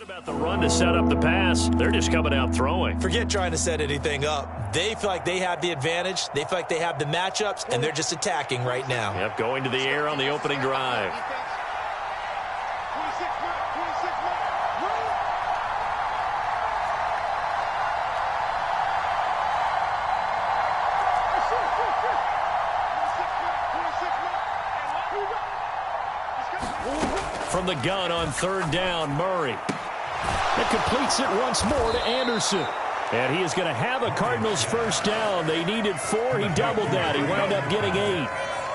about the run to set up the pass? They're just coming out throwing. Forget trying to set anything up. They feel like they have the advantage. They feel like they have the matchups, and they're just attacking right now. Yep, going to the air on the opening drive. From the gun on third down, Murray. It completes it once more to Anderson. And he is going to have a Cardinals first down. They needed 4. He doubled that. He wound up getting 8.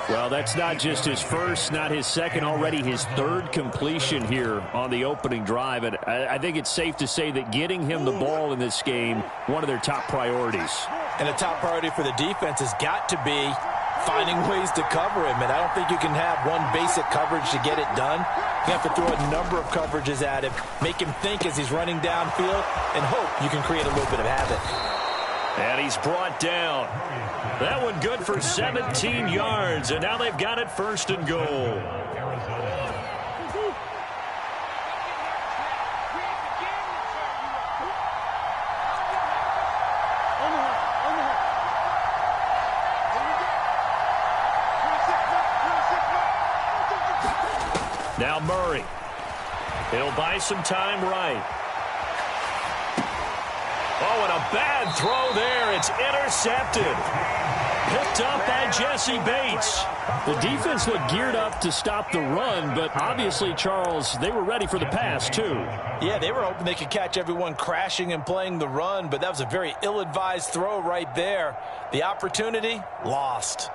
Well, that's not just his first, not his second, already his third completion here on the opening drive. And I think it's safe to say that getting him the ball in this game, one of their top priorities. And a top priority for the defense has got to be finding ways to cover him. And I don't think you can have one basic coverage to get it done. You have to throw a number of coverages at him, make him think as he's running downfield, and hope you can create a little bit of havoc. And he's brought down. That one good for 17 yards, and now they've got it first and goal. Now Murray. He'll buy some time right. Oh, and a bad throw there. It's intercepted. Picked up by Jesse Bates. The defense looked geared up to stop the run, but obviously, Charles, they were ready for the pass, too. Yeah, they were hoping they could catch everyone crashing and playing the run, but that was a very ill-advised throw right there. The opportunity, lost.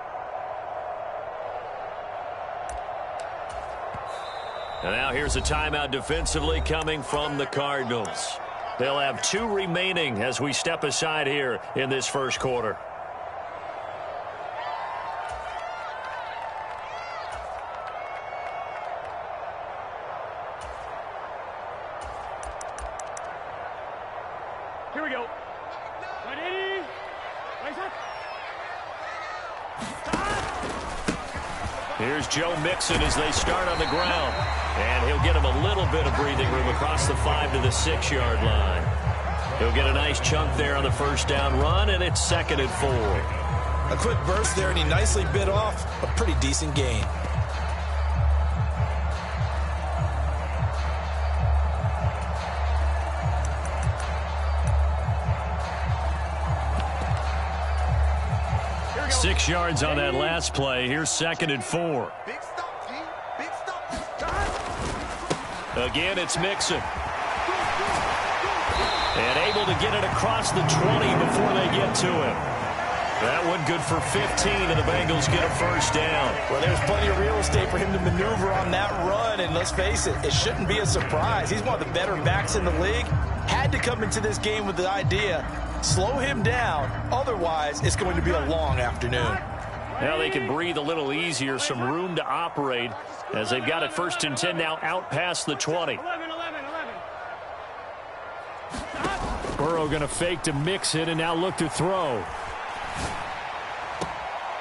And now here's a timeout defensively coming from the Cardinals. They'll have 2 remaining as we step aside here in this first quarter. Here we go. Ready? Here's Joe Mixon as they start on the ground. And he'll get him a little bit of breathing room across the 5 to the 6-yard line. He'll get a nice chunk there on the first down run, and it's 2nd and 4. A quick burst there, and he nicely bit off a pretty decent gain. Go. 6 yards on that last play. Here's 2nd and 4. Again, it's Mixon. And able to get it across the 20 before they get to him. That one good for 15, and the Bengals get a first down. Well, there's plenty of real estate for him to maneuver on that run, and let's face it, it shouldn't be a surprise. He's one of the better backs in the league. Had to come into this game with the idea, slow him down, otherwise it's going to be a long afternoon. Now they can breathe a little easier, some room to operate as they've got it 1st and 10 now out past the 20. Burrow going to fake to mix it and now look to throw.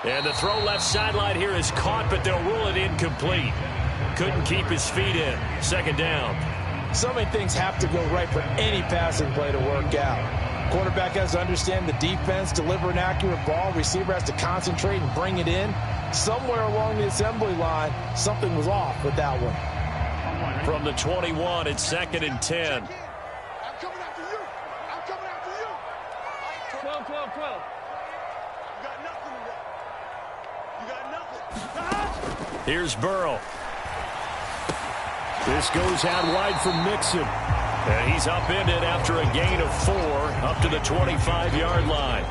And the throw left sideline here is caught, but they'll rule it incomplete. Couldn't keep his feet in. 2nd down. So many things have to go right for any passing play to work out. Quarterback has to understand the defense, deliver an accurate ball. Receiver has to concentrate and bring it in. Somewhere along the assembly line, something was off with that one. From the 21, it's 2nd and 10. I'm coming after you. I'm coming after you. 12, 12, 12. You got nothing today. You got nothing. Here's Burrow. This goes out wide for Mixon. And he's upended after a gain of 4 up to the 25-yard line.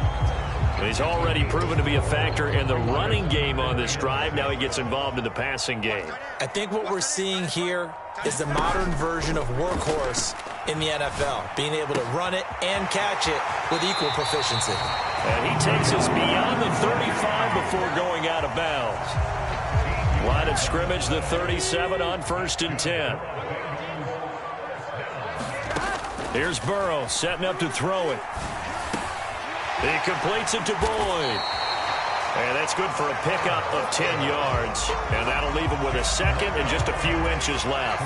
He's already proven to be a factor in the running game on this drive. Now he gets involved in the passing game. I think what we're seeing here is the modern version of workhorse in the NFL, being able to run it and catch it with equal proficiency. And he takes us beyond the 35 before going out of bounds. Line of scrimmage, the 37 on 1st and 10. Here's Burrow setting up to throw it. He completes it to Boyd. And that's good for a pickup of 10 yards. And that'll leave him with a 2nd and just a few inches left.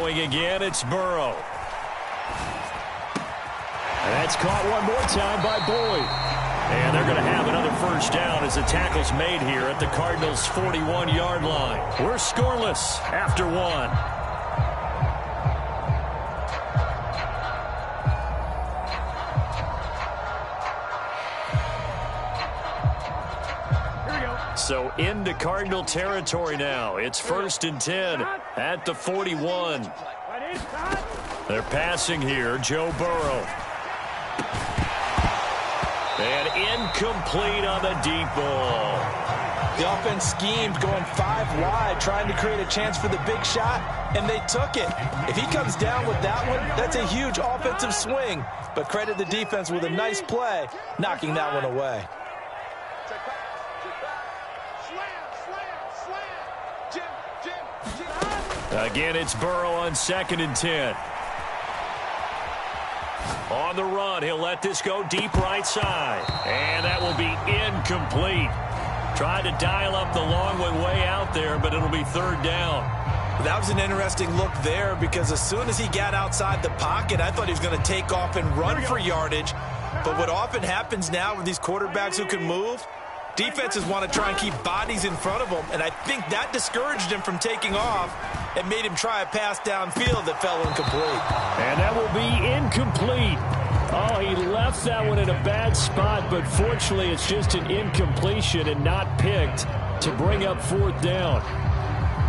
Throwing again, it's Burrow. And that's caught one more time by Boyd. And they're going to have another first down as the tackle's made here at the Cardinals' 41-yard line. We're scoreless after one. So into Cardinal territory now. It's 1st and 10 at the 41. They're passing here. Joe Burrow. And incomplete on the deep ball. The offense schemed going 5 wide, trying to create a chance for the big shot, and they took it. If he comes down with that one, that's a huge offensive swing. But credit the defense with a nice play, knocking that one away. Again, it's Burrow on 2nd and 10. On the run, he'll let this go deep right side. And that will be incomplete. Tried to dial up the long one way out there, but it'll be 3rd down. That was an interesting look there because as soon as he got outside the pocket, I thought he was going to take off and run for yardage. But what often happens now with these quarterbacks who can move, defenses want to try and keep bodies in front of them, and I think that discouraged him from taking off and made him try a pass downfield that fell incomplete. And that will be incomplete. Oh, he left that one in a bad spot, but fortunately it's just an incompletion and not picked to bring up 4th down.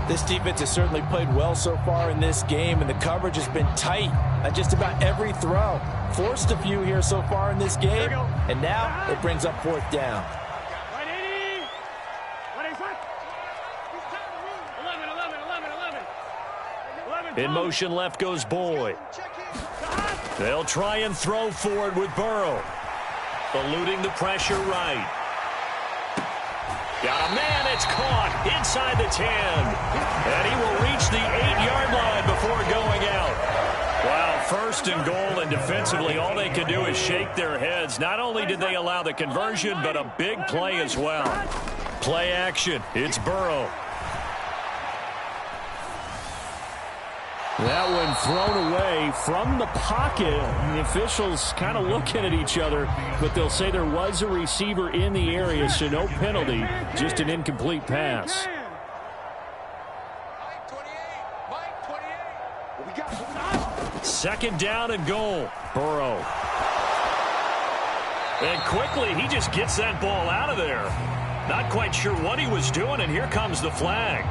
This defense has certainly played well so far in this game, and the coverage has been tight on just about every throw. Forced a few here so far in this game, and now it brings up 4th down. In motion left goes Boyd. They'll try and throw forward with Burrow. Eluding the pressure right. Got a man, it's caught inside the 10. And he will reach the 8-yard line before going out. Wow, 1st and goal, and defensively all they can do is shake their heads. Not only did they allow the conversion, but a big play as well. Play action, it's Burrow. That one thrown away from the pocket. The officials kind of looking at each other, but they'll say there was a receiver in the area, so no penalty, just an incomplete pass. Second down and goal. Burrow. And quickly, he just gets that ball out of there. Not quite sure what he was doing, and here comes the flag.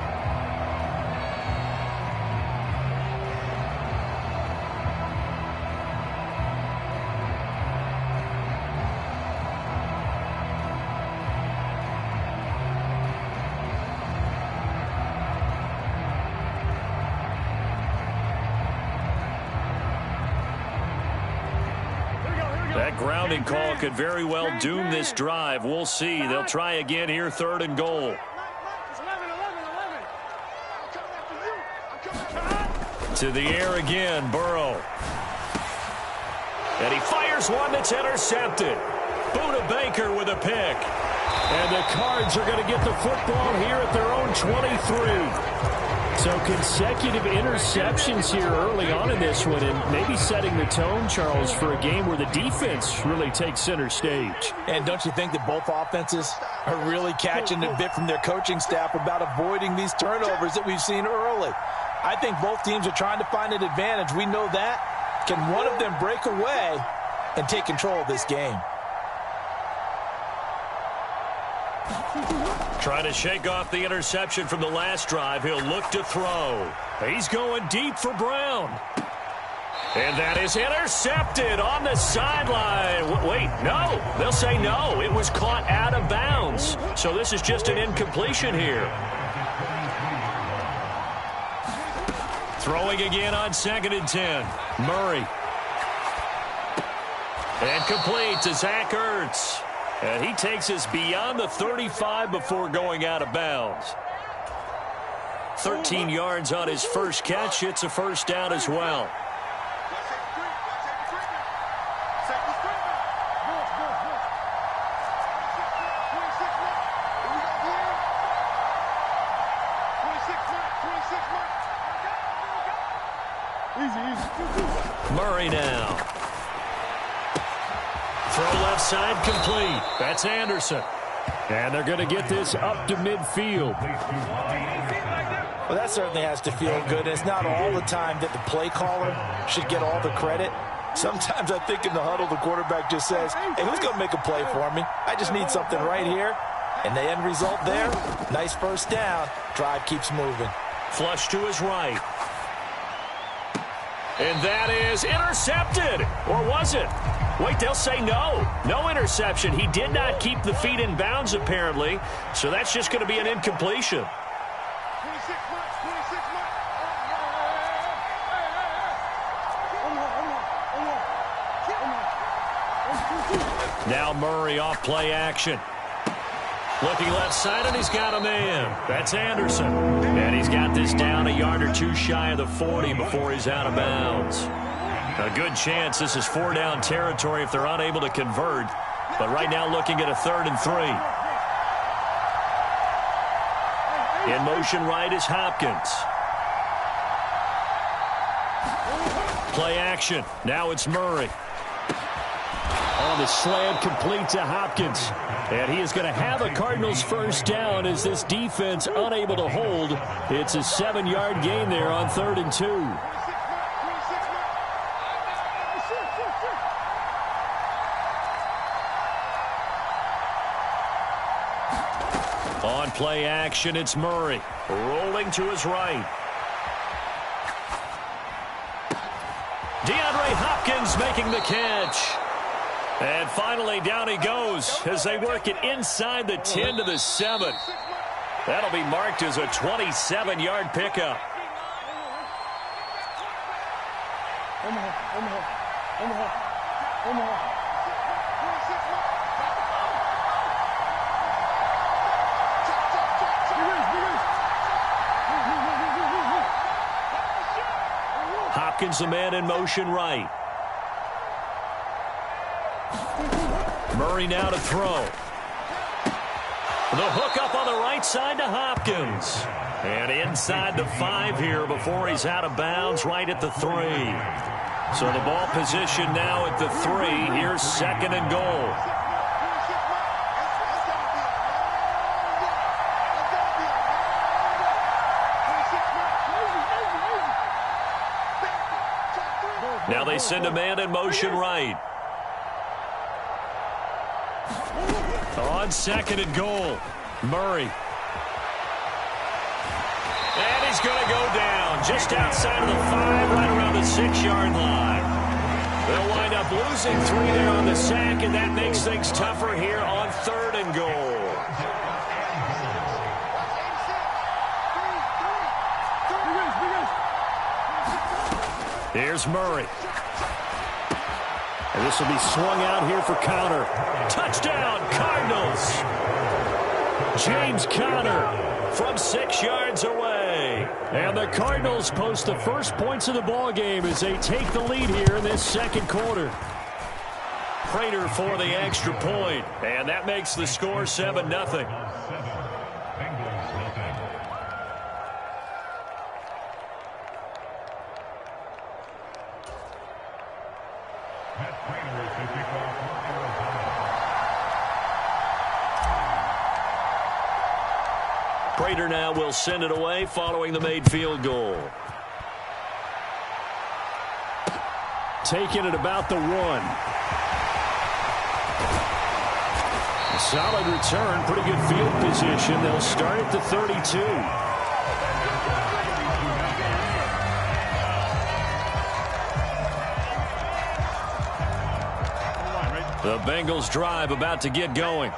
That grounding call could very well doom this drive. We'll see. They'll try again here, 3rd and goal. To the air again, Burrow. And he fires one that's intercepted. Buda Baker with a pick. And the Cards are going to get the football here at their own 23. So consecutive interceptions here early on in this one, and maybe setting the tone, Charles, for a game where the defense really takes center stage. And don't you think that both offenses are really catching a bit from their coaching staff about avoiding these turnovers that we've seen early? I think both teams are trying to find an advantage. We know that. Can one of them break away and take control of this game? Trying to shake off the interception from the last drive. He'll look to throw. He's going deep for Brown. And that is intercepted on the sideline. Wait, no. They'll say no. It was caught out of bounds. So this is just an incompletion here. Throwing again on 2nd and 10. Murray. And complete to Zach Ertz. And he takes us beyond the 35 before going out of bounds. 13 yards on his first catch. It's a first down as well. Murray now. Throw left side complete. That's Anderson. And they're going to get this up to midfield. Well, that certainly has to feel good. It's not all the time that the play caller should get all the credit. Sometimes I think in the huddle, the quarterback just says, hey, who's going to make a play for me? I just need something right here. And the end result there, nice first down. Drive keeps moving. Flush to his right. And that is intercepted. Or was it? Wait, they'll say no. No interception. He did not keep the feet in bounds, apparently. So that's just going to be an incompletion. 26 months, 26 months. Now Murray off play action. Looking left side, and he's got a man. That's Anderson. And he's got this down a yard or two shy of the 40 before he's out of bounds. A good chance this is 4-down territory if they're unable to convert. But right now looking at a 3rd and 3. In motion right is Hopkins. Play action. Now it's Murray. On the slant, complete to Hopkins. And he is going to have a Cardinals first down as this defense unable to hold. It's a 7-yard gain there on 3rd and 2. On play action, it's Murray. Rolling to his right. DeAndre Hopkins making the catch. And finally, down he goes as they work it inside the 10 to the 7. That'll be marked as a 27-yard pickup. Hopkins, the man in motion right. Murray now to throw. The hook up on the right side to Hopkins. And inside the 5 here before he's out of bounds right at the 3. So the ball position now at the 3. Here's 2nd and goal. Now they send a man in motion right. On 2nd and goal, Murray. And he's going to go down just outside of the 5, right around the 6-yard line. They'll wind up losing 3 there on the sack, and that makes things tougher here on 3rd and goal. Here's Murray. And this will be swung out here for Conner. Touchdown, Cardinals. James Conner from 6 yards away. And the Cardinals post the first points of the ball game as they take the lead here in this 2nd quarter. Prater for the extra point. And that makes the score 7-0. Prater now will send it away following the made field goal. Taking it about the 1. A solid return, pretty good field position. They'll start at the 32. The Bengals drive about to get going.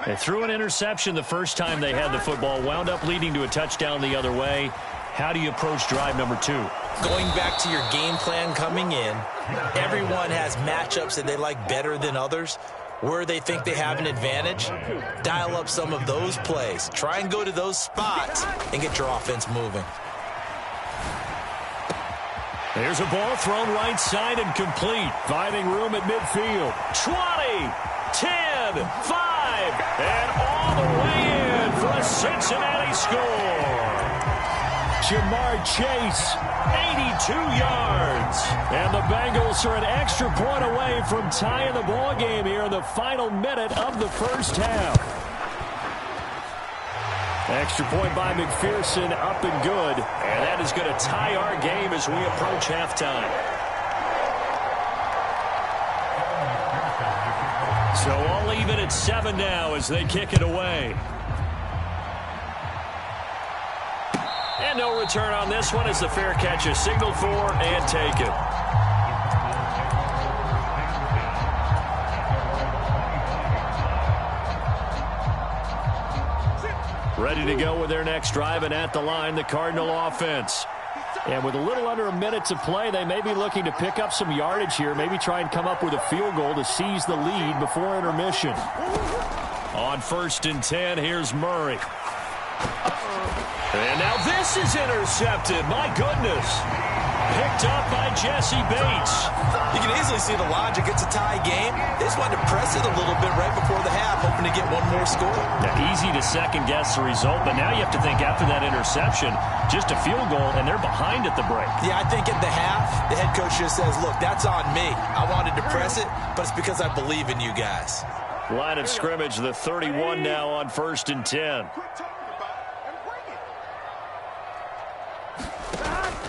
They threw an interception the first time they had the football, wound up leading to a touchdown the other way. How do you approach drive number 2? Going back to your game plan coming in, everyone has matchups that they like better than others. Where they think they have an advantage, dial up some of those plays. Try and go to those spots and get your offense moving. There's a ball thrown right side and complete. Finding room at midfield. 20, 10, 5. And all the way in for a Cincinnati score. Jamar Chase, 82 yards. And the Bengals are an extra point away from tying the ball game here in the final minute of the first half. Extra point by McPherson, up and good. And that is going to tie our game as we approach halftime. So all even at 7 now as they kick it away. And no return on this one as the fair catch is signaled for and taken. Ready to go with their next drive, and at the line, the Cardinal offense. And with a little under a minute to play, they may be looking to pick up some yardage here, maybe try and come up with a field goal to seize the lead before intermission. On 1st and 10, here's Murray. And now this is intercepted. My goodness. Picked up by Jesse Bates. You can easily see the logic. It's a tie game. They just wanted to press it a little bit right before the half, hoping to get one more score. Now, easy to second-guess the result, but now you have to think after that interception, just a field goal, and they're behind at the break. Yeah, I think at the half, the head coach just says, look, that's on me. I wanted to press it, but it's because I believe in you guys. Line of scrimmage, the 31 now on 1st and 10.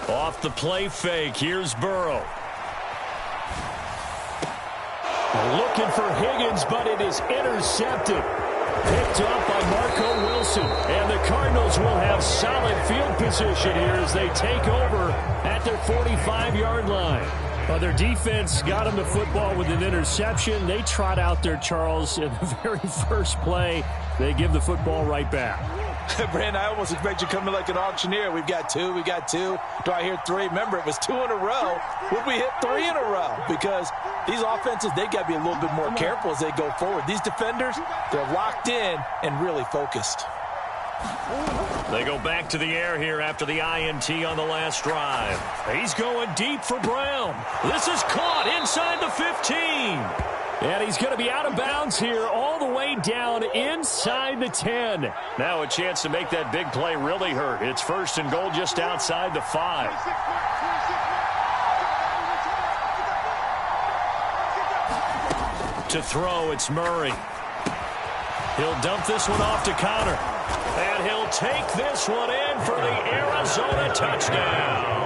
Off the play fake, here's Burrow. Looking for Higgins, but it is intercepted. Picked up by Marco Wilson. And the Cardinals will have solid field position here as they take over at their 45-yard line. Well, their defense got them the football with an interception. They trot out there, Charles, in the very first play. They give the football right back. Brandon, I almost expect you coming like an auctioneer. We've got two. Do I hear three? Remember, it was 2 in a row. Would we hit 3 in a row? Because these offenses, they got to be a little bit more careful as they go forward. These defenders, they're locked in and really focused. They go back to the air here after the INT on the last drive. He's going deep for Brown. This is caught inside the 15. And he's going to be out of bounds here all the way down inside the 10. Now a chance to make that big play really hurt. It's 1st and goal just outside the 5. To throw, it's Murray. He'll dump this one off to Connor. And he'll take this one in for the Arizona touchdown.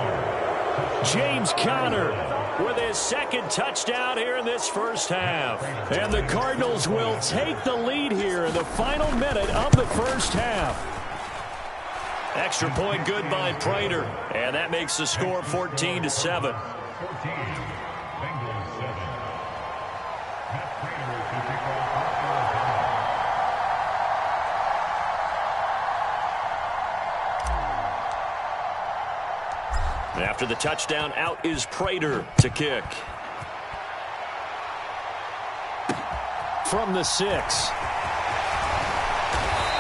James Conner with his 2nd touchdown here in this first half. And the Cardinals will take the lead here in the final minute of the first half. Extra point good by Prater. And that makes the score 14-7. After the touchdown, out is Prater to kick. From the 6.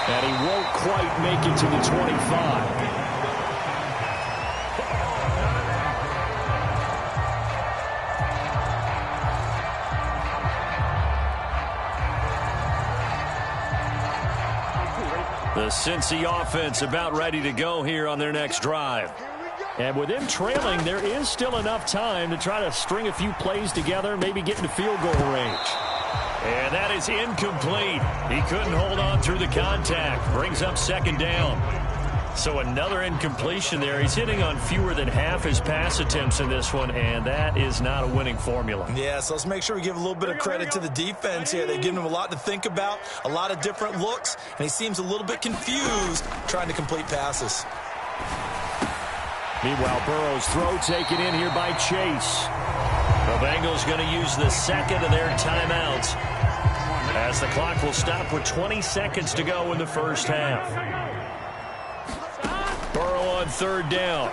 And he won't quite make it to the 25. The Cincy offense about ready to go here on their next drive. And with them trailing, there is still enough time to try to string a few plays together, maybe get into field goal range. And that is incomplete. He couldn't hold on through the contact. Brings up 2nd down. So another incompletion there. He's hitting on fewer than half his pass attempts in this one, and that is not a winning formula. Yeah, so let's make sure we give a little bit of credit to the defense here. They've given him a lot to think about, a lot of different looks, and he seems a little bit confused trying to complete passes. Meanwhile, Burrow's throw taken in here by Chase. The Bengals going to use the 2nd of their timeouts as the clock will stop with 20 seconds to go in the first half. Burrow on 3rd down.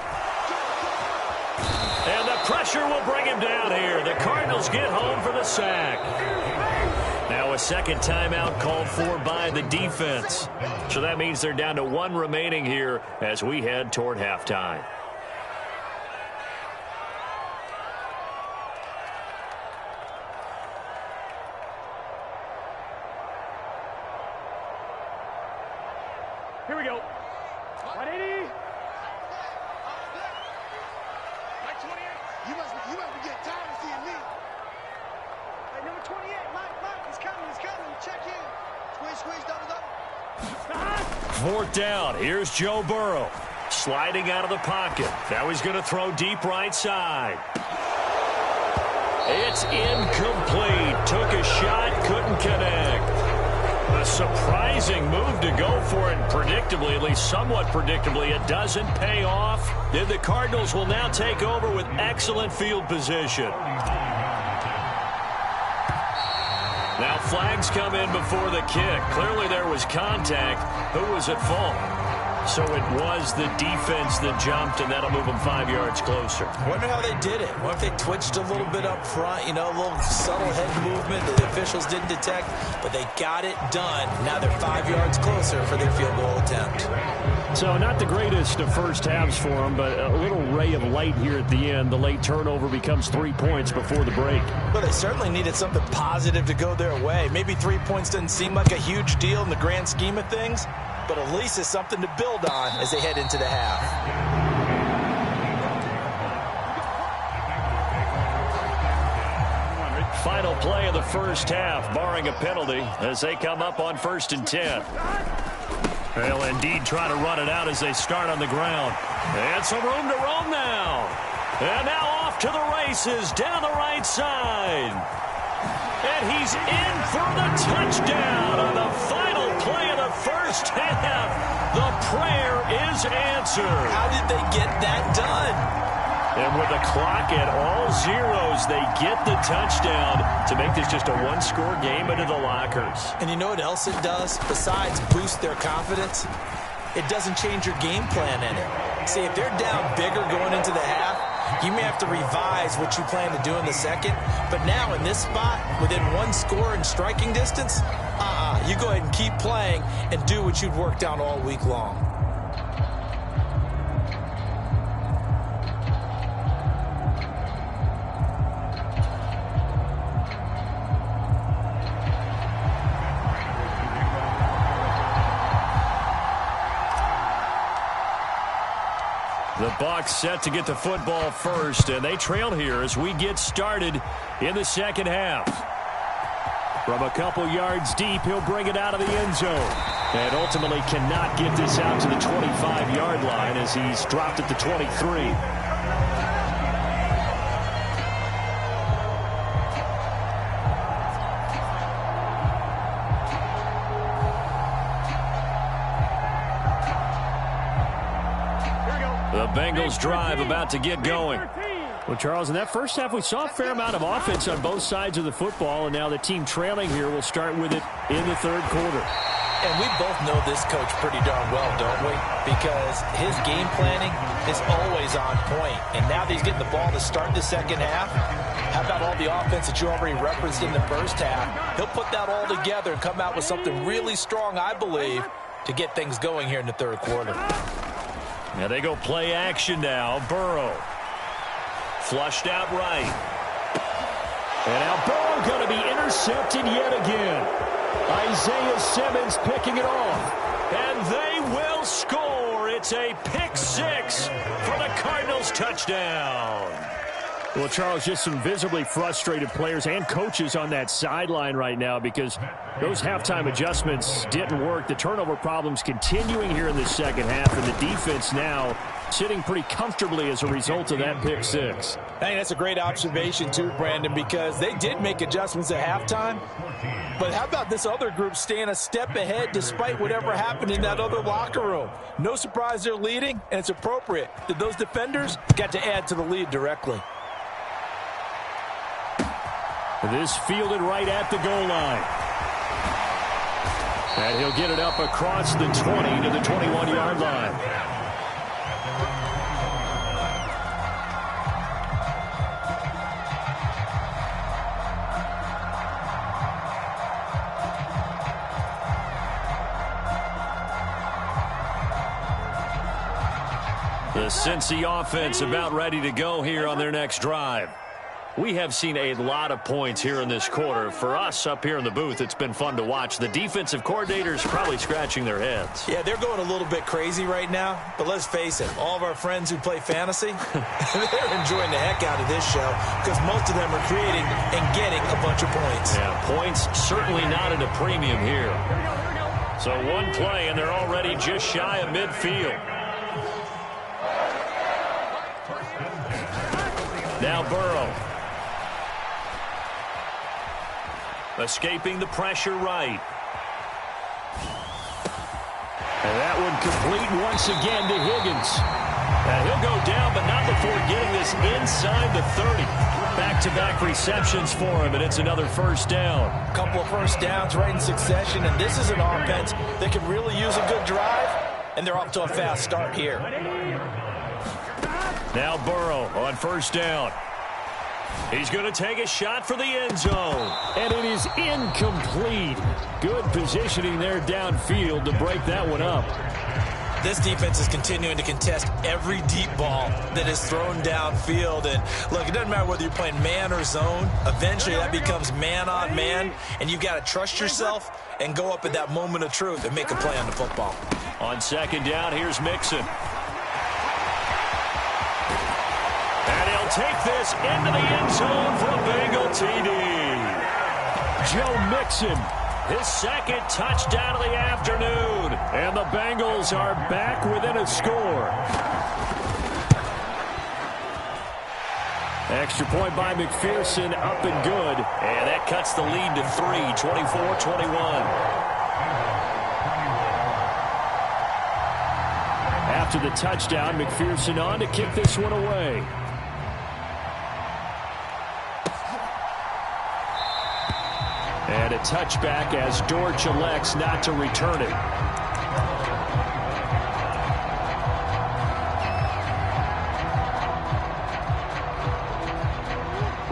And the pressure will bring him down here. The Cardinals get home for the sack. Now a 2nd timeout called for by the defense. So that means they're down to 1 remaining here as we head toward halftime. Here we go. 180. 4th down. Here's Joe Burrow. Sliding out of the pocket. Now he's going to throw deep right side. It's incomplete. Took a shot, couldn't connect. A surprising move to go for it. Predictably, at least somewhat predictably, it doesn't pay off. Then the Cardinals will now take over with excellent field position. Now flags come in before the kick. Clearly there was contact. Who was at fault? So it was the defense that jumped, and that'll move them 5 yards closer. I wonder how they did it. What if they twitched a little bit up front, a little subtle head movement that the officials didn't detect, but they got it done. Now they're 5 yards closer for their field goal attempt. So not the greatest of first halves for them, but a little ray of light here at the end. The late turnover becomes 3 points before the break. Well, they certainly needed something positive to go their way. Maybe 3 points doesn't seem like a huge deal in the grand scheme of things, but at least it's something to build on as they head into the half. Final play of the first half, barring a penalty, as they come up on 1st and 10. They'll indeed try to run it out as they start on the ground. And some room to roam now. And now off to the races down the right side. And he's in for the touchdown on the final play of the first half. The prayer is answered. How did they get that done? And with the clock at all zeros, they get the touchdown to make this just a one-score game into the lockers. And you know what else it does? Besides boost their confidence, it doesn't change your game plan any. See, if they're down bigger going into the half, you may have to revise what you plan to do in the second. But now in this spot, within one score and striking distance, you go ahead and keep playing and do what you'd worked on all week long. The Bucs set to get the football first, and they trail here as we get started in the second half. From a couple yards deep, he'll bring it out of the end zone. And ultimately cannot get this out to the 25-yard line as he's dropped at the 23. The Bengals drive about to get going. Well, Charles, in that first half, we saw a fair amount of offense on both sides of the football, and now the team trailing here will start with it in the third quarter. And we both know this coach pretty darn well, don't we? Because his game planning is always on point. And now that he's getting the ball to start the second half, how about all the offense that you already referenced in the first half? He'll put that all together and come out with something really strong, I believe, to get things going here in the third quarter. Now they go play action now. Burrow. Flushed out right. And now Burrow going to be intercepted yet again. Isaiah Simmons picking it off. And they will score. It's a pick six for the Cardinals touchdown. Well, Charles, just some visibly frustrated players and coaches on that sideline right now because those halftime adjustments didn't work. The turnover problems continuing here in the second half, and the defense now sitting pretty comfortably as a result of that pick six. I think that's a great observation too, Brandon, because they did make adjustments at halftime. But how about this other group staying a step ahead despite whatever happened in that other locker room? No surprise they're leading, and it's appropriate that those defenders got to add to the lead directly. This fielded right at the goal line. And he'll get it up across the 20 to the 21-yard line. The Cincy offense about ready to go here on their next drive. We have seen a lot of points here in this quarter. For us up here in the booth, it's been fun to watch. The defensive coordinators probably scratching their heads. Yeah, they're going a little bit crazy right now. But let's face it, all of our friends who play fantasy, they're enjoying the heck out of this show because most of them are creating and getting a bunch of points. Yeah, points certainly not at a premium here. So one play, and they're already just shy of midfield. Now Burrow. Escaping the pressure right. And that one complete once again to Higgins. And he'll go down, but not before getting this inside the 30. Back-to-back receptions for him, and it's another first down. A couple of first downs right in succession, and this is an offense that could really use a good drive, and they're off to a fast start here. Now Burrow on first down. He's going to take a shot for the end zone. And it is incomplete. Good positioning there downfield to break that one up. This defense is continuing to contest every deep ball that is thrown downfield. And look, it doesn't matter whether you're playing man or zone. Eventually that becomes man on man. And you've got to trust yourself and go up at that moment of truth and make a play on the football. On second down, here's Mixon. And he'll take this into the end zone for a Bengal TD. Joe Mixon, his second touchdown of the afternoon. And the Bengals are back within a score. Extra point by McPherson, up and good. And that cuts the lead to 3, 24-21. After the touchdown, McPherson on to kick this one away. And a touchback as Dortch elects not to return it.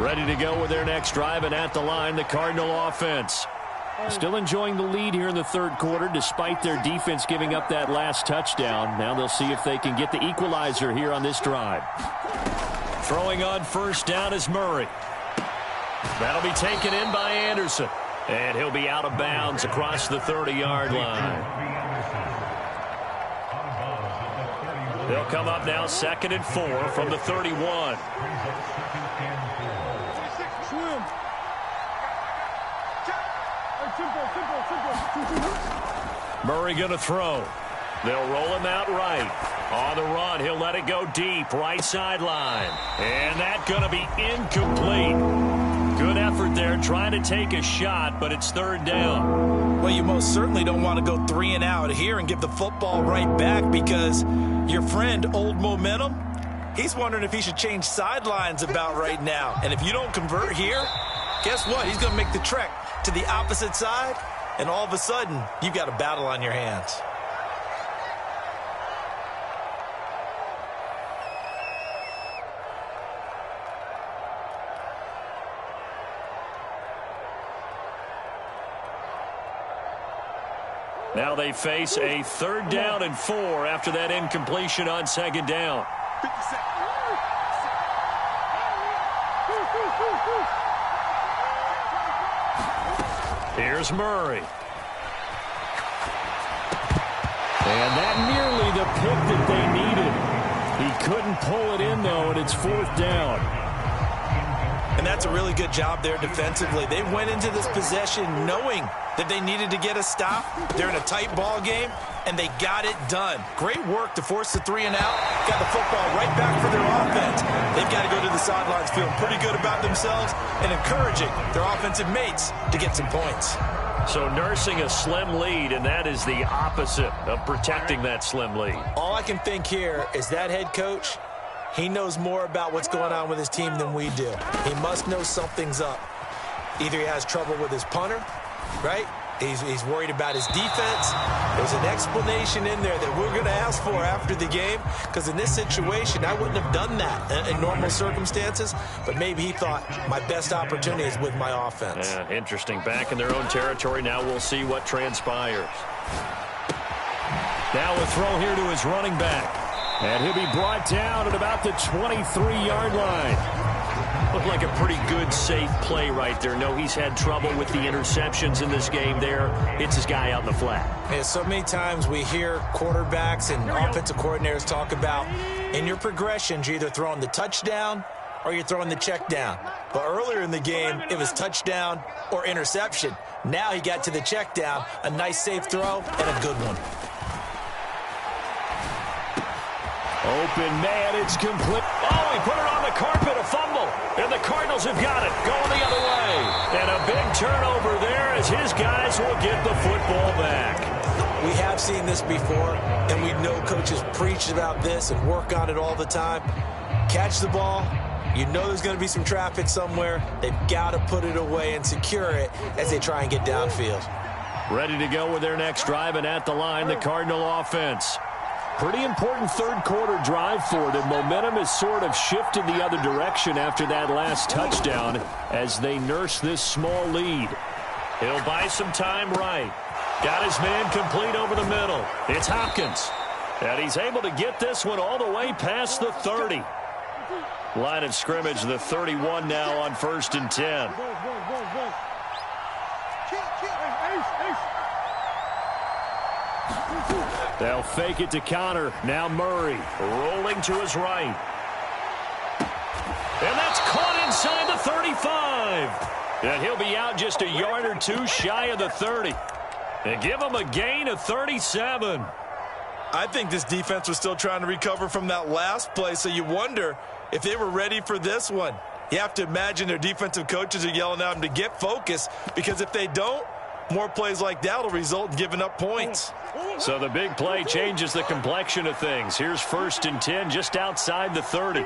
Ready to go with their next drive, and at the line, the Cardinal offense. Still enjoying the lead here in the third quarter, despite their defense giving up that last touchdown. Now they'll see if they can get the equalizer here on this drive. Throwing on first down is Murray. That'll be taken in by Anderson. And he'll be out of bounds across the 30-yard line. They'll come up now 2nd and 4 from the 31. Murray going to throw. They'll roll him out right. On the run, he'll let it go deep, right sideline. And that's going to be incomplete. Good effort there, trying to take a shot, but it's third down. Well, you most certainly don't want to go 3 and out here and give the football right back, because your friend, Old Momentum, he's wondering if he should change sidelines about right now. And if you don't convert here, guess what? He's going to make the trek to the opposite side, and all of a sudden, you've got a battle on your hands. Now they face a 3rd down and 4 after that incompletion on 2nd down. Here's Murray. And that nearly the pick that they needed. He couldn't pull it in, though, and it's 4th down. And that's a really good job there defensively. They went into this possession knowing that they needed to get a stop. They're in a tight ball game, and they got it done. Great work to force the 3 and out. Got the football right back for their offense. They've got to go to the sidelines feeling pretty good about themselves and encouraging their offensive mates to get some points. So nursing a slim lead, and that is the opposite of protecting that slim lead. All I can think here is that head coach, he knows more about what's going on with his team than we do. He must know something's up. Either he has trouble with his punter, right? He's worried about his defense. There's an explanation in there that we're going to ask for after the game, because in this situation, I wouldn't have done that in normal circumstances, but maybe he thought my best opportunity is with my offense. Yeah, interesting. Back in their own territory. Now we'll see what transpires. Now a throw here to his running back. And he'll be brought down at about the 23-yard line. Looked like a pretty good, safe play right there. No, he's had trouble with the interceptions in this game there. Hits his guy out in the flat. Yeah, so many times we hear quarterbacks and offensive coordinators talk about in your progressions, you're either throwing the touchdown or you're throwing the check down. But earlier in the game, it was touchdown or interception. Now he got to the check down, a nice safe throw, and a good one. Open man, it's complete. Oh, he put it on the carpet, a fumble. And the Cardinals have got it, going the other way. And a big turnover there as his guys will get the football back. We have seen this before, and we know coaches preach about this and work on it all the time. Catch the ball. You know there's going to be some traffic somewhere. They've got to put it away and secure it as they try and get downfield. Ready to go with their next drive, and at the line, the Cardinal offense. Pretty important third quarter drive for them. Momentum has sort of shifted the other direction after that last touchdown as they nurse this small lead. He'll buy some time right. Got his man complete over the middle. It's Hopkins. And he's able to get this one all the way past the 30. Line of scrimmage, the 31 now on 1st and 10. They'll fake it to Connor. Now Murray rolling to his right. And that's caught inside the 35. And he'll be out just a yard or two shy of the 30. And give him a gain of 37. I think this defense was still trying to recover from that last play, so you wonder if they were ready for this one. You have to imagine their defensive coaches are yelling at them to get focused, because if they don't, more plays like that will result in giving up points. So the big play changes the complexion of things. Here's 1st and 10 just outside the 30.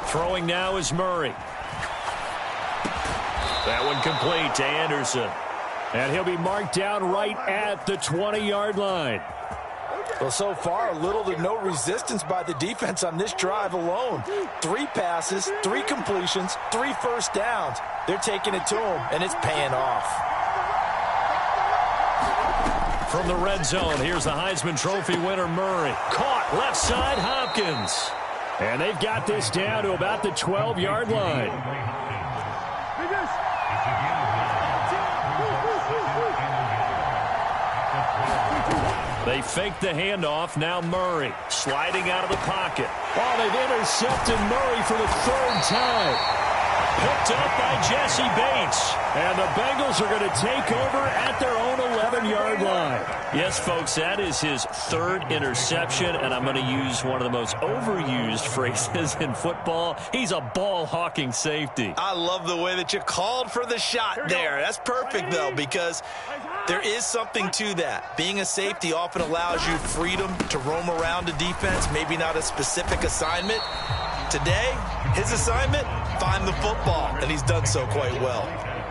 Throwing now is Murray. That one complete to Anderson. And he'll be marked down right at the 20-yard line. Well, so far, little to no resistance by the defense on this drive alone. 3 passes, 3 completions, 3 first downs. They're taking it to him, and it's paying off. From the red zone, here's the Heisman Trophy winner, Murray. Caught left side, Hopkins. And they've got this down to about the 12-yard line. They fake the handoff. Now Murray sliding out of the pocket. Oh, they've intercepted Murray for the 3rd time. Picked up by Jesse Bates. And the Bengals are going to take over at their own 11-yard line. Yes, folks, that is his 3rd interception, and I'm going to use one of the most overused phrases in football. He's a ball-hawking safety. I love the way that you called for the shot there. That's perfect, though, because there is something to that. Being a safety often allows you freedom to roam around a defense, maybe not a specific assignment. Today, his assignment, find the football, and he's done so quite well.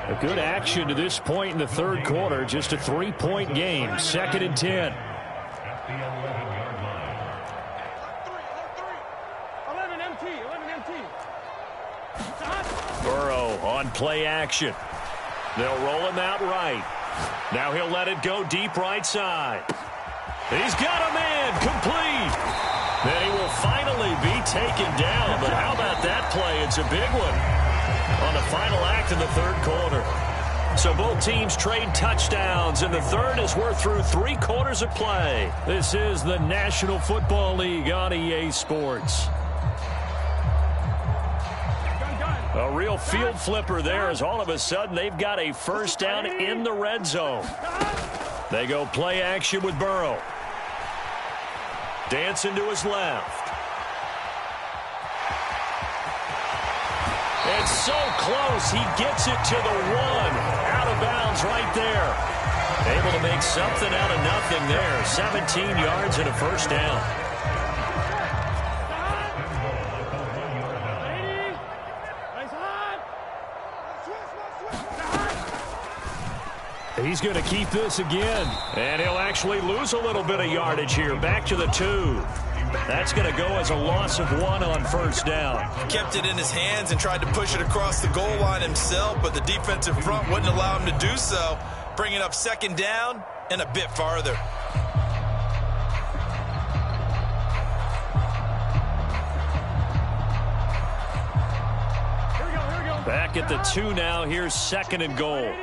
A good action to this point in the 3rd quarter. Just a 3-point game. 2nd and 10. 11 MT. Burrow on play action. They'll roll him out right. Now he'll let it go deep right side. He's got a man complete. Then he will finally be taken down. But how about that play? It's a big one on the final act of the 3rd quarter. So both teams trade touchdowns, and the 3rd as we're through 3 quarters of play. This is the National Football League on EA Sports. A real field flipper there, as all of a sudden they've got a 1st down in the red zone. They go play action with Burrow. Dancing to his left. It's so close, he gets it to the 1. Out of bounds right there. Able to make something out of nothing there. 17 yards and a 1st down. He's going to keep this again. And he'll actually lose a little bit of yardage here. Back to the 2. That's going to go as a loss of 1 on 1st down. Kept it in his hands and tried to push it across the goal line himself, but the defensive front wouldn't allow him to do so. Bringing up 2nd down and a bit farther. Back at the 2 now. Here's 2nd and goal.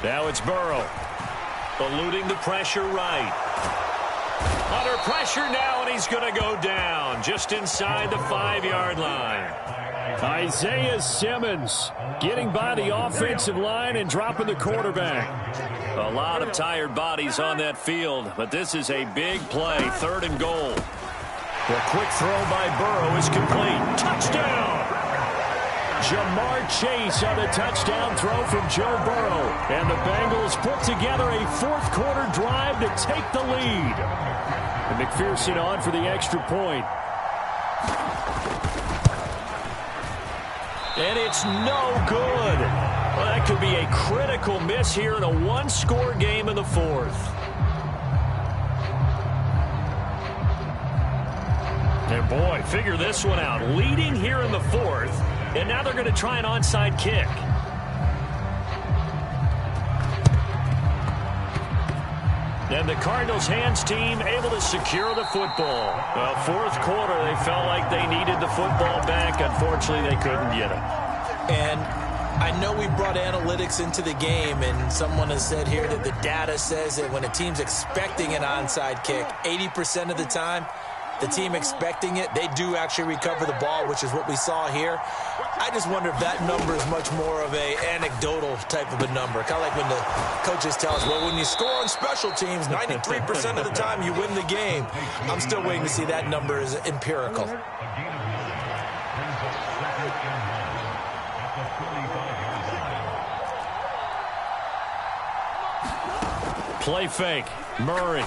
Now it's Burrow. Eluding the pressure right. Under pressure now, and he's going to go down just inside the 5-yard line. Isaiah Simmons getting by the offensive line and dropping the quarterback. A lot of tired bodies on that field, but this is a big play, 3rd and goal. The quick throw by Burrow is complete. Touchdown! Jamar Chase on the touchdown throw from Joe Burrow. And the Bengals put together a 4th-quarter drive to take the lead. And McPherson on for the extra point. And it's no good. Well, that could be a critical miss here in a 1-score game in the 4th. And boy, figure this one out. Leading here in the 4th, and now they're going to try an onside kick. And the Cardinals' hands team able to secure the football. Well, 4th quarter, they felt like they needed the football back. Unfortunately, they couldn't get it. And I know we brought analytics into the game, and someone has said here that the data says that when a team's expecting an onside kick, 80% of the time, the team expecting it, they do actually recover the ball, which is what we saw here. I just wonder if that number is much more of a anecdotal type of a number. Kind of like when the coaches tell us, well, when you score on special teams, 93% of the time you win the game. I'm still waiting to see that number is empirical. Play fake. Murray.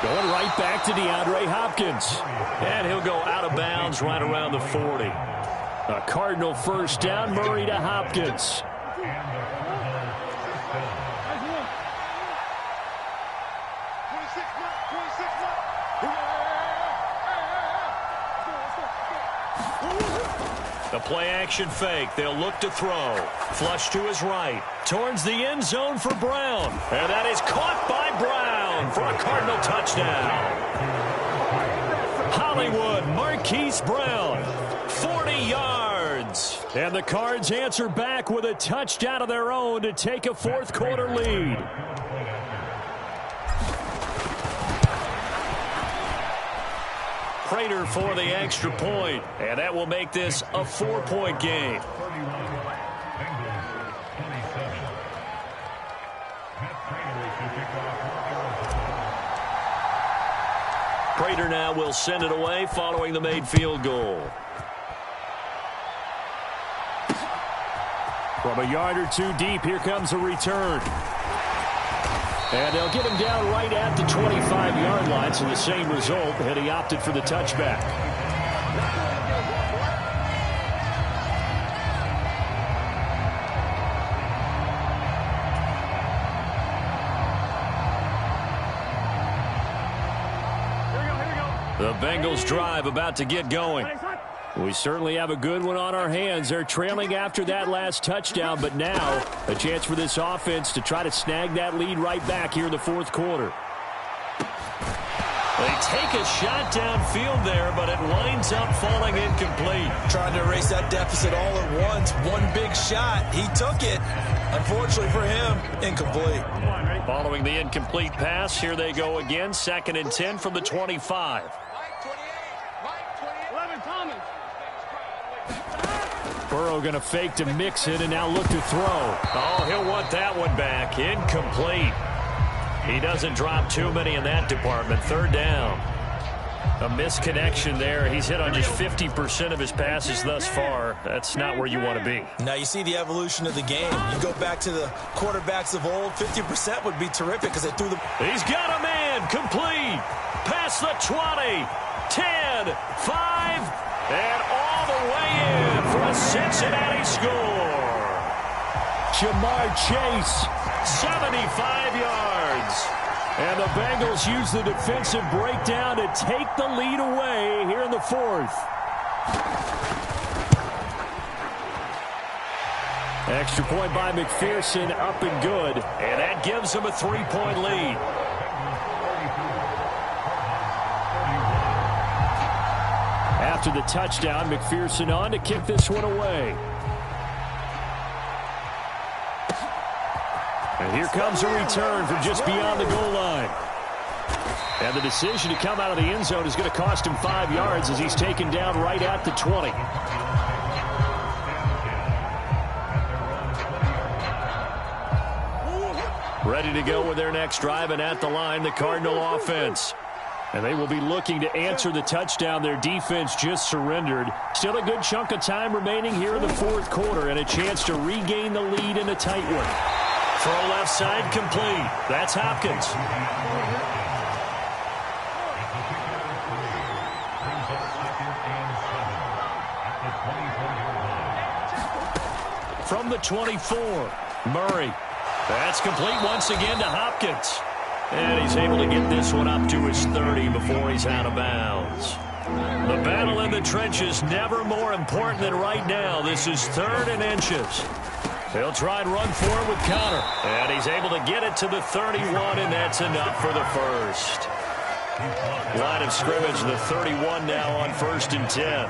Going right back to DeAndre Hopkins. And he'll go out of bounds right around the 40. A Cardinal first down. Murray to Hopkins. The play-action fake. They'll look to throw. Flush to his right. Towards the end zone for Brown. And that is caught by Brown for a Cardinal touchdown. Hollywood Marquise Brown. 40 yards. And the Cards answer back with a touchdown of their own to take a 4th-quarter lead. Prater for the extra point, and that will make this a 4-point game. Prater now will send it away following the made field goal. From a yard or 2 deep, here comes a return. And they'll get him down right at the 25-yard line, so the same result, and he opted for the touchback. The Bengals drive about to get going. We certainly have a good one on our hands. They're trailing after that last touchdown, but now a chance for this offense to try to snag that lead right back here in the 4th quarter. They take a shot downfield there, but it winds up falling incomplete. Trying to erase that deficit all at once. One big shot. He took it. Unfortunately for him, incomplete. Following the incomplete pass, here they go again. 2nd and 10 from the 25. Burrow going to fake to mix it and now look to throw. Oh, he'll want that one back. Incomplete. He doesn't drop too many in that department. 3rd down. A misconnection there. He's hit on just 50% of his passes thus far. That's not where you want to be. Now you see the evolution of the game. You go back to the quarterbacks of old, 50% would be terrific because they threw the... He's got a man. Complete. Past the 20. 10. 5. And all the way in for a Cincinnati score. Jamar Chase, 75 yards. And the Bengals use the defensive breakdown to take the lead away here in the 4th. Extra point by McPherson, up and good. And that gives them a 3-point lead. After the touchdown, McPherson on to kick this one away. And here comes a return from just beyond the goal line. And the decision to come out of the end zone is going to cost him 5 yards as he's taken down right at the 20. Ready to go with their next drive, and at the line, the Cardinal offense. And they will be looking to answer the touchdown their defense just surrendered. Still a good chunk of time remaining here in the fourth quarter, and a chance to regain the lead in a tight one. Throw left side complete. That's Hopkins. From the 24, Murray. That's complete once again to Hopkins. And he's able to get this one up to his 30 before he's out of bounds. The battle in the trenches never more important than right now. This is 3rd and inches. He'll try and run for it with Connor. And he's able to get it to the 31, and that's enough for the first. Line of scrimmage, the 31 now on 1st and 10.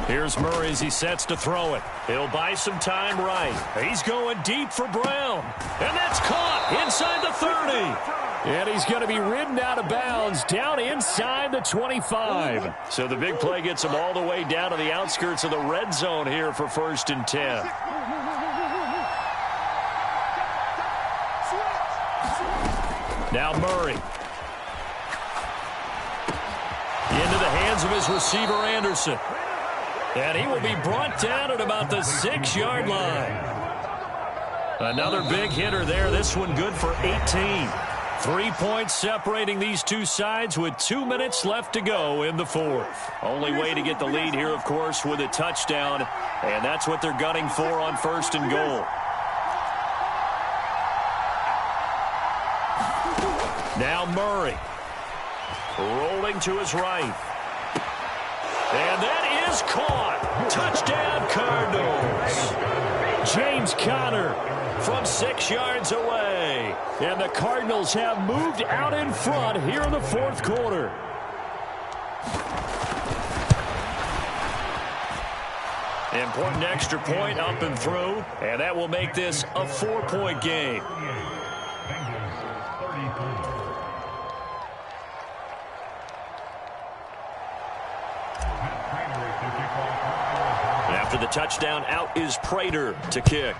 Here's Murray as he sets to throw it. He'll buy some time right. He's going deep for Brown. And that's caught inside the 30. And he's going to be ridden out of bounds down inside the 25. So the big play gets him all the way down to the outskirts of the red zone here for 1st and 10. Now Murray. Into the hands of his receiver, Anderson. And he will be brought down at about the 6-yard line. Another big hitter there. This one good for 18. 3 points separating these two sides with 2 minutes left to go in the fourth. Only way to get the lead here, of course, with a touchdown. And that's what they're gunning for on 1st and goal. Now Murray. Rolling to his right. And that is caught. Touchdown, Cardinals. James Conner from 6 yards away. And the Cardinals have moved out in front here in the fourth quarter. Important extra point up and through. And that will make this a 4-point game. After the touchdown, out is Prater to kick.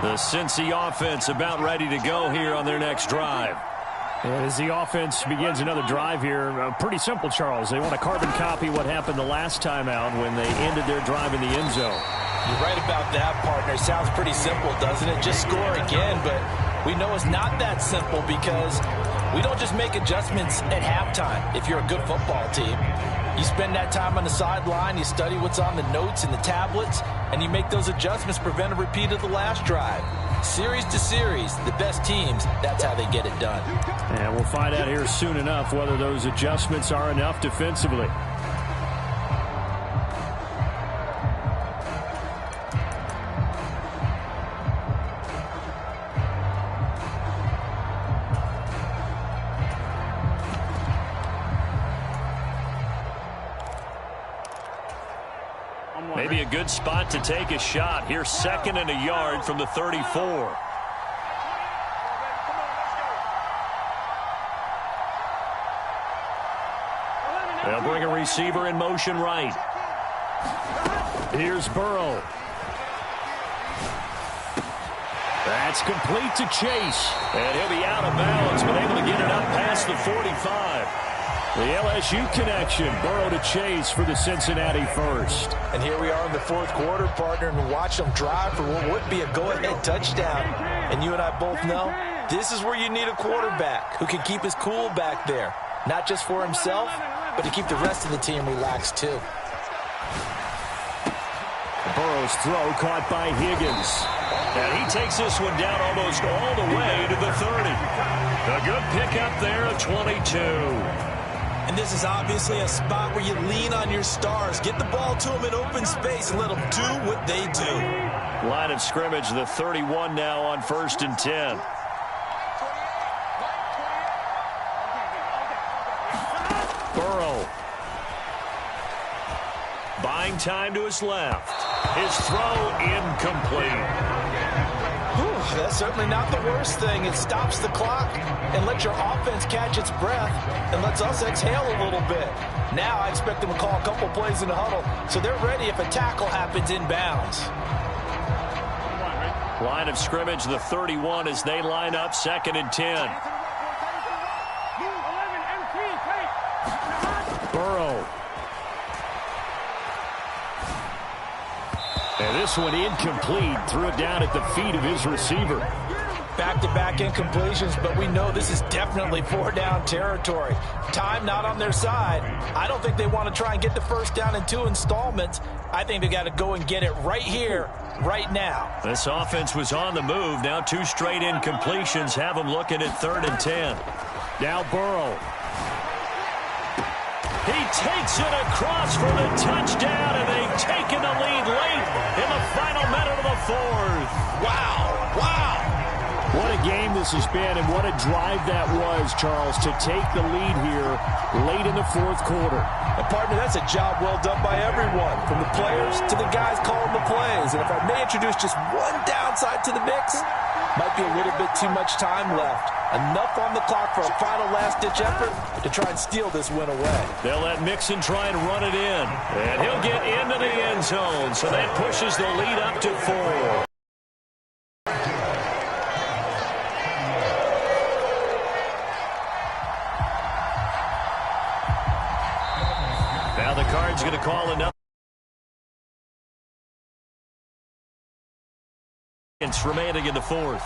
The Cincy offense about ready to go here on their next drive. And as the offense begins another drive here, pretty simple, Charles. They want to carbon copy what happened the last time out when they ended their drive in the end zone. You're right about that, partner. Sounds pretty simple, doesn't it? Just score again, but we know it's not that simple because we don't just make adjustments at halftime if you're a good football team. You spend that time on the sideline, you study what's on the notes and the tablets, and you make those adjustments to prevent a repeat of the last drive. Series to series, the best teams, that's how they get it done. And we'll find out here soon enough whether those adjustments are enough defensively. Maybe a good spot to take a shot. Here's 2nd and a yard from the 34. They'll bring a receiver in motion right. Here's Burrow. That's complete to Chase. And he'll be out of bounds, but able to get it up past the 45. The LSU connection, Burrow to Chase for the Cincinnati first. And here we are in the fourth quarter, partner, and watch them drive for what would be a go-ahead touchdown. And you and I both know this is where you need a quarterback who can keep his cool back there, not just for himself, but to keep the rest of the team relaxed too. Burrow's throw caught by Higgins. And he takes this one down almost all the way to the 30. A good pickup there of 22. And this is obviously a spot where you lean on your stars. Get the ball to them in open space and let them do what they do. Line of scrimmage, the 31 now on 1st and 10. Burrow. Buying time to his left. His throw incomplete. Whew, that's certainly not the worst thing. It stops the clock and lets your offense catch its breath and lets us exhale a little bit. Now I expect them to call a couple plays in the huddle so they're ready if a tackle happens inbounds. Line of scrimmage, the 31 as they line up 2nd and 10. Burrow. And this one incomplete. Threw it down at the feet of his receiver. Back-to-back incompletions, but we know this is definitely 4-down territory. Time not on their side. I don't think they want to try and get the first down in 2 installments. I think they got to go and get it right here, right now. This offense was on the move. Now 2 straight incompletions have them looking at 3rd and 10. Now Burrow. He takes it across for the touchdown, and they've taken the lead late in the final minute of the 4th. Wow, wow. What a game this has been, and what a drive that was, Charles, to take the lead here late in the 4th quarter. And partner, that's a job well done by everyone, from the players to the guys calling the plays. And if I may introduce just one downside to the mix, might be a little bit too much time left. Enough on the clock for a final last-ditch effort to try and steal this win away. They'll let Mixon try and run it in. And he'll get into the end zone, so that pushes the lead up to 4. Now the Card's going to call another. It's remaining in the 4th.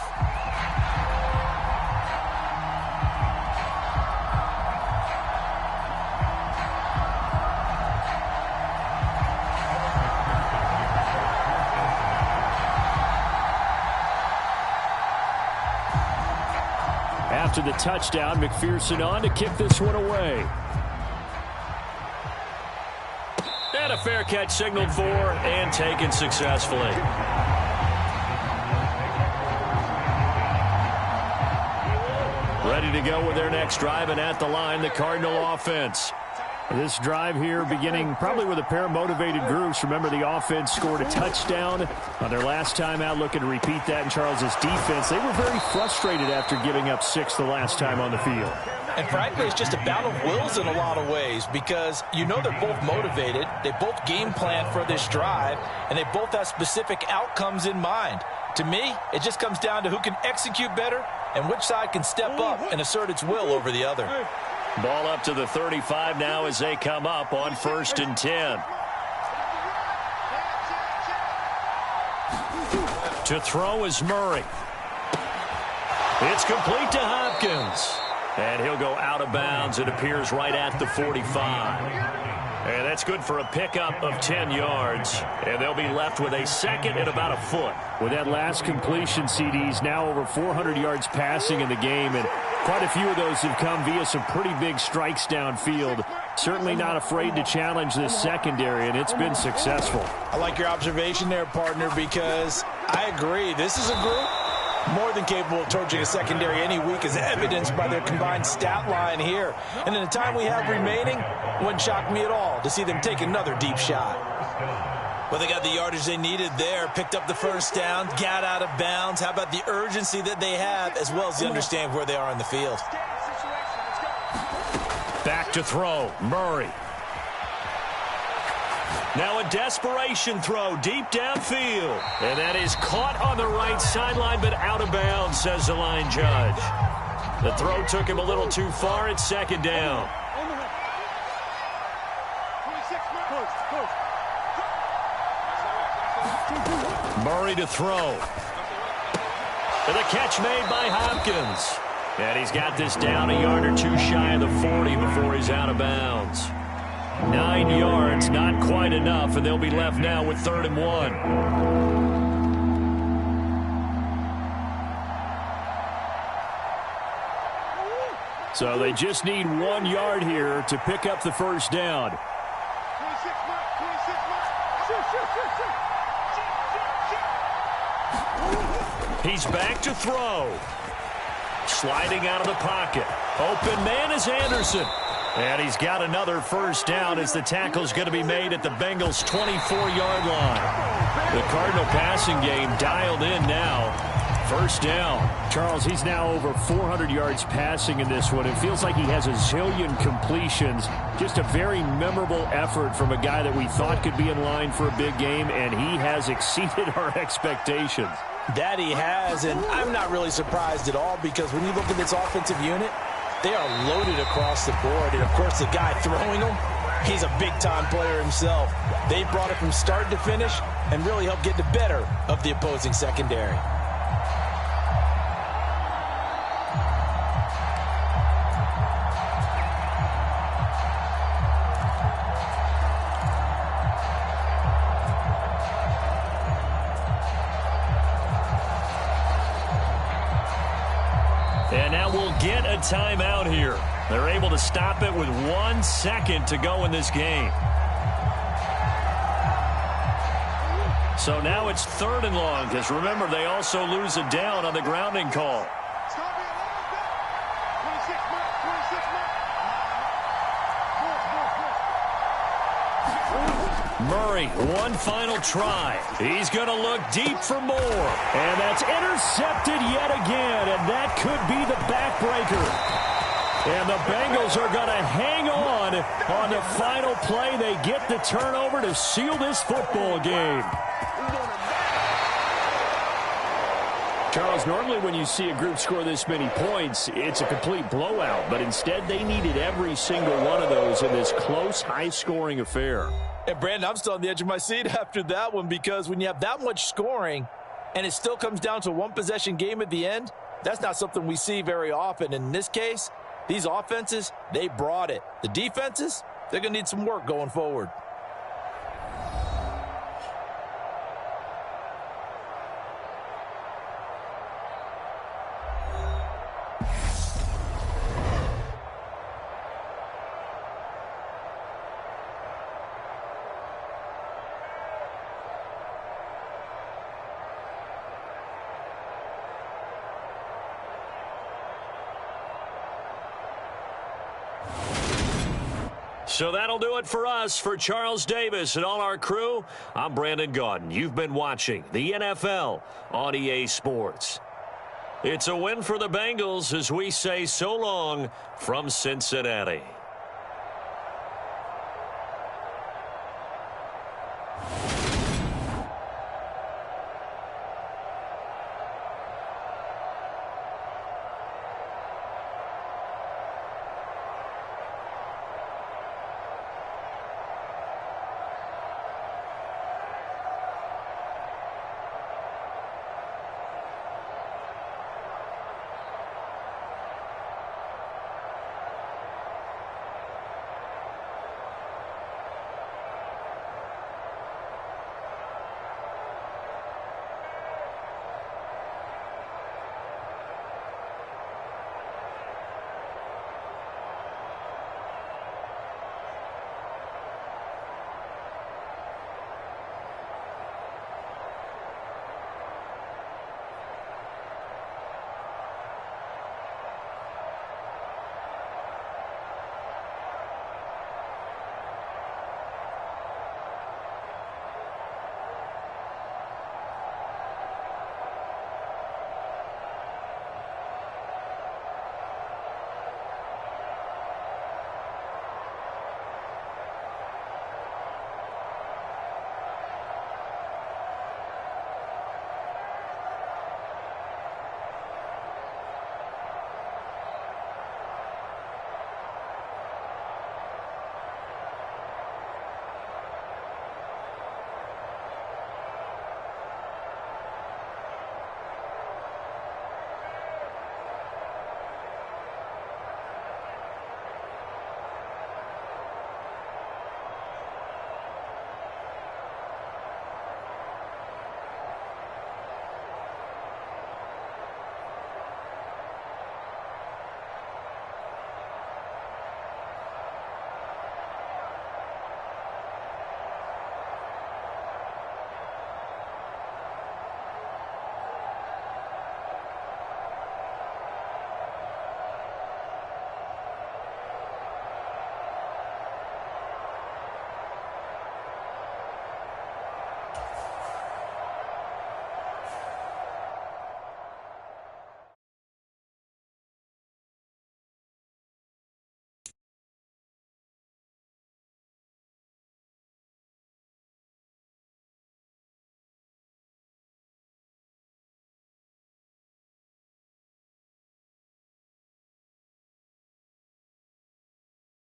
After the touchdown, McPherson on to kick this one away. And a fair catch signaled for and taken successfully. Ready to go with their next drive, and at the line, the Cardinal offense. This drive here beginning probably with a pair of motivated groups. Remember, the offense scored a touchdown on their last time out, looking to repeat that in Charles's defense. They were very frustrated after giving up 6 the last time on the field. And frankly, it's just a battle of wills in a lot of ways because you know they're both motivated. They both game plan for this drive, and they both have specific outcomes in mind. To me, it just comes down to who can execute better and which side can step up and assert its will over the other. Ball up to the 35 now as they come up on 1st and 10. To throw is Murray. It's complete to Hopkins. And he'll go out of bounds. It appears right at the 45. And that's good for a pickup of 10 yards. And they'll be left with a 2nd and about a foot. With that last completion, CD's now over 400 yards passing in the game. And quite a few of those have come via some pretty big strikes downfield. Certainly not afraid to challenge this secondary, and it's been successful. I like your observation there, partner, because I agree. This is a group more than capable of torching a secondary any week, as evidenced by their combined stat line here. And in the time we have remaining, wouldn't shock me at all to see them take another deep shot. Well, they got the yardage they needed there, picked up the first down, got out of bounds. How about the urgency that they have, as well as the understand where they are in the field? Back to throw, Murray. Now a desperation throw deep downfield. And that is caught on the right sideline, but out of bounds, says the line judge. The throw took him a little too far. It's 2nd down. Murray to throw. And the catch made by Hopkins. And he's got this down a yard or two shy of the 40 before he's out of bounds. 9 yards, not quite enough, and they'll be left now with 3rd and 1. So they just need 1 yard here to pick up the first down. 26 mark, 26 mark. He's back to throw. Sliding out of the pocket. Open man is Anderson. And he's got another first down as the tackle's going to be made at the Bengals' 24-yard line. The Cardinal passing game dialed in now. First down. Charles, he's now over 400 yards passing in this one. It feels like he has a zillion completions. Just a very memorable effort from a guy that we thought could be in line for a big game, and he has exceeded our expectations. That he has, and I'm not really surprised at all because when you look at this offensive unit, they are loaded across the board. And, of course, the guy throwing them, he's a big-time player himself. They brought it from start to finish and really helped get the better of the opposing secondary. And now we'll get a timeout here. They're able to stop it with 1 second to go in this game. So now it's 3rd and long, because remember, they also lose a down on the grounding call. It's going to be a long day. 26 mark, 26 mark. Murray, one final try. He's going to look deep for more. And that's intercepted yet again, and that could be the backbreaker. And the Bengals are going to hang on the final play. They get the turnover to seal this football game. Charles, normally when you see a group score this many points, it's a complete blowout. But instead, they needed every single one of those in this close, high-scoring affair. And, Brandon, I'm still on the edge of my seat after that one because when you have that much scoring and it still comes down to a one-possession game at the end, that's not something we see very often. In this case, these offenses, they brought it. The defenses, they're going to need some work going forward. So that'll do it for us. For Charles Davis and all our crew, I'm Brandon Gaudin. You've been watching the NFL on EA Sports. It's a win for the Bengals as we say so long from Cincinnati.